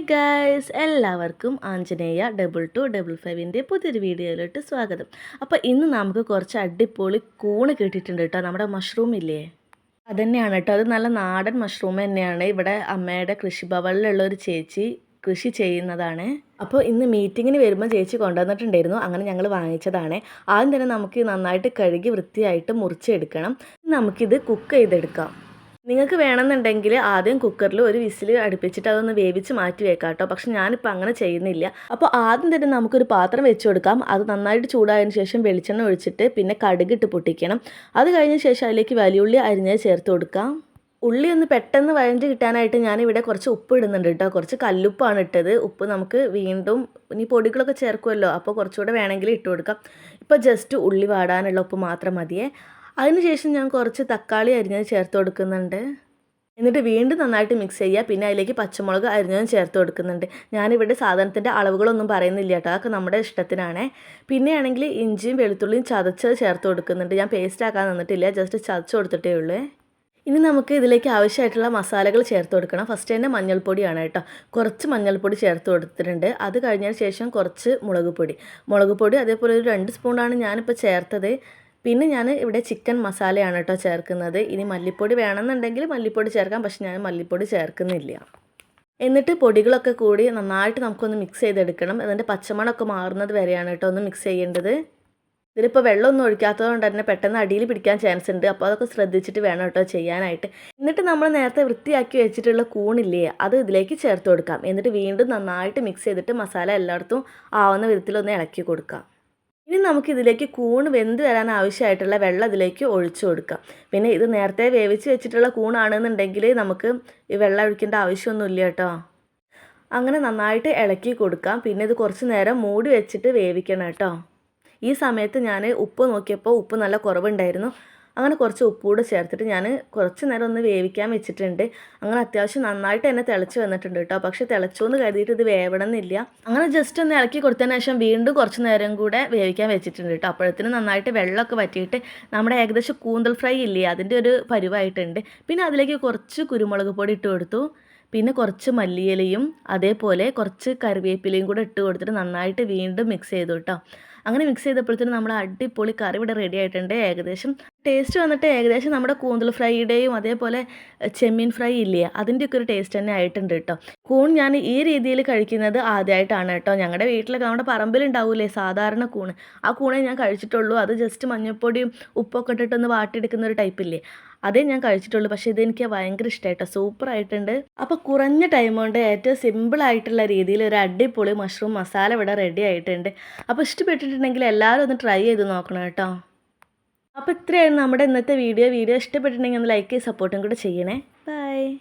Guys, എല്ലാവർക്കും ആഞ്ജനേയ 2255 പുതിയൊരു വീഡിയോയിലോട്ട് സ്വാഗതം. അപ്പോൾ ഇന്ന് നമുക്ക് കുറച്ച് അടിപൊളി കൂണ് കിട്ടിയിട്ടുണ്ട് കേട്ടോ. നമ്മുടെ മഷ്റൂം ഇല്ലേ, അതുതന്നെയാണ് കേട്ടോ. അത് നല്ല നാടൻ മഷ്റൂം തന്നെയാണ്. ഇവിടെ അമ്മയുടെ കൃഷിഭവനിലുള്ള ഒരു ചേച്ചി കൃഷി ചെയ്യുന്നതാണ്. അപ്പോൾ ഇന്ന് മീറ്റിങ്ങിന് വരുമ്പോൾ ചേച്ചി കൊണ്ടുവന്നിട്ടുണ്ടായിരുന്നു. അങ്ങനെ ഞങ്ങൾ വാങ്ങിച്ചതാണ്. ആദ്യം തന്നെ നമുക്ക് നന്നായിട്ട് കഴുകി വൃത്തിയായിട്ട് മുറിച്ചെടുക്കണം. നമുക്കിത് കുക്ക് ചെയ്തെടുക്കാം. നിങ്ങൾക്ക് വേണമെന്നുണ്ടെങ്കിൽ ആദ്യം കുക്കറിൽ ഒരു വിസിൽ അടുപ്പിച്ചിട്ട് അതൊന്ന് വേവിച്ച് മാറ്റി വെക്കാം കേട്ടോ. പക്ഷെ ഞാനിപ്പോൾ അങ്ങനെ ചെയ്യുന്നില്ല. അപ്പോൾ ആദ്യം തന്നെ നമുക്കൊരു പാത്രം വെച്ച് കൊടുക്കാം. അത് നന്നായിട്ട് ചൂടായതിനു ശേഷം വെളിച്ചെണ്ണ ഒഴിച്ചിട്ട് പിന്നെ കടുകിട്ട് പൊട്ടിക്കണം. അത് കഴിഞ്ഞ ശേഷം അതിലേക്ക് വലിയുള്ളി അരിഞ്ഞത് ചേർത്ത് കൊടുക്കാം. ഉള്ളി ഒന്ന് പെട്ടെന്ന് വഴഞ്ഞ് കിട്ടാനായിട്ട് ഞാനിവിടെ കുറച്ച് ഉപ്പ് ഇടുന്നുണ്ട് കേട്ടോ. കുറച്ച് കല്ലുപ്പാണ് ഇട്ടത്. ഉപ്പ് നമുക്ക് വീണ്ടും ഇനി പൊടികളൊക്കെ ചേർക്കുമല്ലോ, അപ്പോൾ കുറച്ചുകൂടെ വേണമെങ്കിൽ ഇട്ട് കൊടുക്കാം. ഇപ്പോൾ ജസ്റ്റ് ഉള്ളി വാടാനുള്ള ഉപ്പ് മാത്രം മതിയേ. അതിനുശേഷം ഞാൻ കുറച്ച് തക്കാളി അരിഞ്ഞത് ചേർത്ത് കൊടുക്കുന്നുണ്ട്. എന്നിട്ട് വീണ്ടും നന്നായിട്ട് മിക്സ് ചെയ്യുക. പിന്നെ അതിലേക്ക് പച്ചമുളക് അരിഞ്ഞതും ചേർത്ത് കൊടുക്കുന്നുണ്ട്. ഞാനിവിടെ സാധനത്തിൻ്റെ അളവുകളൊന്നും പറയുന്നില്ല കേട്ടോ, അതൊക്കെ നമ്മുടെ ഇഷ്ടത്തിനാണ്. പിന്നെയാണെങ്കിൽ ഇഞ്ചിയും വെളുത്തുള്ളിയും ചതച്ചത് ചേർത്ത് കൊടുക്കുന്നുണ്ട്. ഞാൻ പേസ്റ്റ് ആക്കാൻ നിന്നിട്ടില്ല, ജസ്റ്റ് ചതച്ച് കൊടുത്തിട്ടേ ഉള്ളൂ. ഇനി നമുക്ക് ഇതിലേക്ക് ആവശ്യമായിട്ടുള്ള മസാലകൾ ചേർത്ത് കൊടുക്കണം. ഫസ്റ്റ് തന്നെ മഞ്ഞൾപ്പൊടിയാണ് കേട്ടോ. കുറച്ച് മഞ്ഞൾപ്പൊടി ചേർത്ത് കൊടുത്തിട്ടുണ്ട്. അത് കഴിഞ്ഞതിന് ശേഷം കുറച്ച് മുളക് പൊടി അതേപോലെ ഒരു 2 സ്പൂണാണ് ഞാനിപ്പോൾ ചേർത്തത്. പിന്നെ ഞാൻ ഇവിടെ ചിക്കൻ മസാലയാണ് കേട്ടോ ചേർക്കുന്നത്. ഇനി മല്ലിപ്പൊടി വേണമെന്നുണ്ടെങ്കിൽ മല്ലിപ്പൊടി ചേർക്കാം, പക്ഷെ ഞാൻ മല്ലിപ്പൊടി ചേർക്കുന്നില്ല. എന്നിട്ട് പൊടികളൊക്കെ കൂടി നന്നായിട്ട് നമുക്കൊന്ന് മിക്സ് ചെയ്തെടുക്കണം. അതിൻ്റെ പച്ചമണമൊക്കെ മാറുന്നത് വരെയാണ് കേട്ടോ ഒന്ന് മിക്സ് ചെയ്യേണ്ടത്. ഇതിലിപ്പോൾ വെള്ളമൊന്നും ഒഴിക്കാത്തത് കൊണ്ട് തന്നെ പെട്ടെന്ന് അടിയിൽ പിടിക്കാൻ ചാൻസ് ഉണ്ട്. അപ്പോൾ അതൊക്കെ ശ്രദ്ധിച്ചിട്ട് വേണം കേട്ടോ ചെയ്യാനായിട്ട്. എന്നിട്ട് നമ്മൾ നേരത്തെ വൃത്തിയാക്കി വെച്ചിട്ടുള്ള കൂണില്ലേ, അത് ഇതിലേക്ക് ചേർത്ത് കൊടുക്കാം. എന്നിട്ട് വീണ്ടും നന്നായിട്ട് മിക്സ് ചെയ്തിട്ട് മസാല എല്ലായിടത്തും ആവുന്ന വിധത്തിലൊന്ന് ഇളക്കി കൊടുക്കാം. ഇനി നമുക്കിതിലേക്ക് കൂണ് വെന്ത് വരാൻ ആവശ്യമായിട്ടുള്ള വെള്ളം ഇതിലേക്ക് ഒഴിച്ചു കൊടുക്കാം. പിന്നെ ഇത് നേരത്തെ വേവിച്ച് വെച്ചിട്ടുള്ള കൂണാണെന്നുണ്ടെങ്കിൽ നമുക്ക് ഈ വെള്ളം ഒഴിക്കേണ്ട ആവശ്യമൊന്നുമില്ല കേട്ടോ. അങ്ങനെ നന്നായിട്ട് ഇളക്കി കൊടുക്കാം. പിന്നെ ഇത് കുറച്ച് നേരം മൂടി വെച്ചിട്ട് വേവിക്കണം കേട്ടോ. ഈ സമയത്ത് ഞാൻ ഉപ്പ് നോക്കിയപ്പോൾ ഉപ്പ് നല്ല കുറവുണ്ടായിരുന്നു. അങ്ങനെ കുറച്ച് ഉപ്പ് കൂടെ ചേർത്തിട്ട് ഞാൻ കുറച്ച് നേരം ഒന്ന് വേവിക്കാൻ വെച്ചിട്ടുണ്ട്. അങ്ങനെ അത്യാവശ്യം നന്നായിട്ട് തന്നെ തിളച്ച് വന്നിട്ടുണ്ട് കേട്ടോ. പക്ഷേ തിളച്ചു എന്ന് കരുതിയിട്ട് ഇത് വേവണമെന്നില്ല. അങ്ങനെ ജസ്റ്റ് ഒന്ന് ഇളക്കി കൊടുത്തതിന് ശേഷം വീണ്ടും കുറച്ച് നേരം കൂടെ വേവിക്കാൻ വെച്ചിട്ടുണ്ട് കേട്ടോ. അപ്പോഴത്തേനും നന്നായിട്ട് വെള്ളമൊക്കെ വറ്റിയിട്ട് നമ്മുടെ ഏകദേശം കൂന്തൽ ഫ്രൈ ഇല്ലേ, അതിൻ്റെ ഒരു പരുവായിട്ടുണ്ട്. പിന്നെ അതിലേക്ക് കുറച്ച് കുരുമുളക് പൊടി ഇട്ട് കൊടുത്തു. പിന്നെ കുറച്ച് മല്ലിയിലയും അതേപോലെ കുറച്ച് കറിവേപ്പിലയും കൂടെ ഇട്ട് കൊടുത്തിട്ട് നന്നായിട്ട് വീണ്ടും മിക്സ് ചെയ്തു കേട്ടോ. അങ്ങനെ മിക്സ് ചെയ്തപ്പോഴത്തേനും നമ്മൾ അടിപൊളി കറി ഇവിടെ റെഡി ആയിട്ടുണ്ട്. ഏകദേശം ടേസ്റ്റ് വന്നിട്ട് ഏകദേശം നമ്മുടെ കൂന്തൽ ഫ്രൈയുടെയും അതേപോലെ ചെമ്മീൻ ഫ്രൈ ഇല്ലേ, അതിൻ്റെയൊക്കെ ഒരു ടേസ്റ്റ് തന്നെ ആയിട്ടുണ്ട് കേട്ടോ. കൂൺ ഞാൻ ഈ രീതിയിൽ കഴിക്കുന്നത് ആദ്യമായിട്ടാണ് കേട്ടോ. ഞങ്ങളുടെ വീട്ടിലൊക്കെ നമ്മുടെ പറമ്പിലുണ്ടാവൂലേ സാധാരണ കൂണ്, ആ കൂണേ ഞാൻ കഴിച്ചിട്ടുള്ളൂ. അത് ജസ്റ്റ് മഞ്ഞൾപ്പൊടിയും ഉപ്പൊക്കെ ഇട്ടിട്ടൊന്ന് വാട്ടിയെടുക്കുന്ന ഒരു ടൈപ്പില്ലേ, അതേ ഞാൻ കഴിച്ചിട്ടുള്ളൂ. പക്ഷേ ഇതെനിക്ക് ഭയങ്കര ഇഷ്ടമായിട്ടോ, സൂപ്പറായിട്ടുണ്ട്. അപ്പോൾ കുറഞ്ഞ ടൈം കൊണ്ട് ഏറ്റവും സിമ്പിളായിട്ടുള്ള രീതിയിൽ ഒരു അടിപൊളി മഷ്റൂം മസാല ഇവിടെ റെഡി ആയിട്ടുണ്ട്. അപ്പോൾ ഇഷ്ടപ്പെട്ടിട്ടുണ്ടെങ്കിൽ എല്ലാവരും ഒന്ന് ട്രൈ ചെയ്ത് നോക്കണം കേട്ടോ. അപ്പോൾ ഇത്രയായിരുന്നു നമ്മുടെ ഇന്നത്തെ വീഡിയോ. ഇഷ്ടപ്പെട്ടിട്ടുണ്ടെങ്കിൽ ഒന്ന് ലൈക്ക് ചെയ്ത് സപ്പോർട്ടും കൂടെ ചെയ്യണേ. ബൈ.